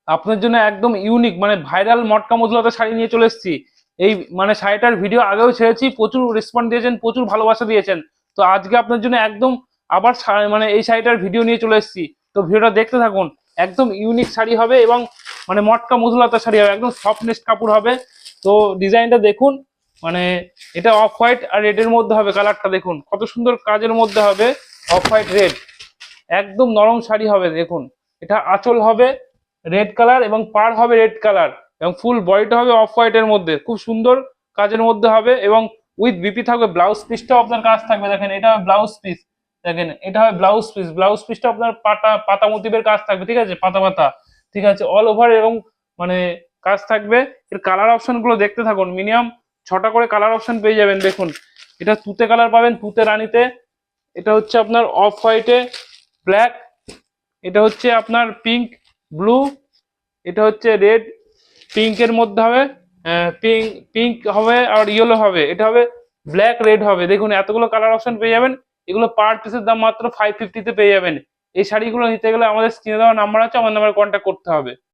আপনার জন্য একদম ইউনিক মানে ভাইরাল মটকা মজুলাতে শাড়ি নিয়ে চলে এসেছি। এই মানে শাড়িটার ভিডিও আগেও ছেড়েছি, প্রচুর রেসপন্স দিয়েছেন, প্রচুর ভালোবাসা দিয়েছেন। তো আজকে আপনার জন্য একদম আবার মানে এই শাড়িটার ভিডিও নিয়ে চলে এসেছি। তো ভিডিওটা দেখতে থাকুন। একদম ইউনিক শাড়ি হবে এবং মানে মটকা মজুলাতা শাড়ি হবে, একদম সফটনেস কাপড় হবে। তো ডিজাইনটা দেখুন, মানে এটা অফ হোয়াইট আর রেডের মধ্যে হবে। কালারটা দেখুন কত সুন্দর কাজের মধ্যে হবে, অফ হোয়াইট রেড, একদম নরম শাড়ি হবে। দেখুন এটা আঁচল হবে রেড কালার এবং পাড় হবে রেড কালার এবং ফুল বডিটা হবে অফ হোয়াইটের মধ্যে, খুব সুন্দর কাজের মধ্যে হবে এবং উইথ বিপি থাকবে। ব্লাউজ পিসটাও আপনার কাজ থাকবে, দেখেন এটা হবে ব্লাউজ পিস। দেখেন এটা হবে ব্লাউজ পিস, ব্লাউজ পিসটা আপনার পাতা পাতা মোটিভের কাজ থাকবে, ঠিক আছে, পাতা পাতা, ঠিক আছে, অল ওভার এবং মানে কাজ থাকবে। এর কালার অপশন গুলো দেখতে থাকুন, মিনিমাম 6টা করে কালার অপশন পেয়ে যাবেন। দেখুন এটা তুতে কালার পাবেন, তুতে রানীতে, এটা হচ্ছে আপনার অফ হোয়াইটে ব্ল্যাক, এটা হচ্ছে আপনার পিঙ্ক ব্লু, এটা হচ্ছে রেড, পিঙ্কের মধ্যে হবে, পিঙ্ক পিঙ্ক হবে আর ইয়েলো হবে, এটা হবে ব্ল্যাক রেড হবে। দেখুন এতগুলো কালার অপশন পেয়ে যাবেন। এগুলো পার পিসের দাম মাত্র 550-তে পেয়ে যাবেন। এই শাড়িগুলো নিতে গেলে আমাদের স্ক্রিনে দেওয়া নাম্বার আছে, আমার নাম্বারে কন্ট্যাক্ট করতে হবে।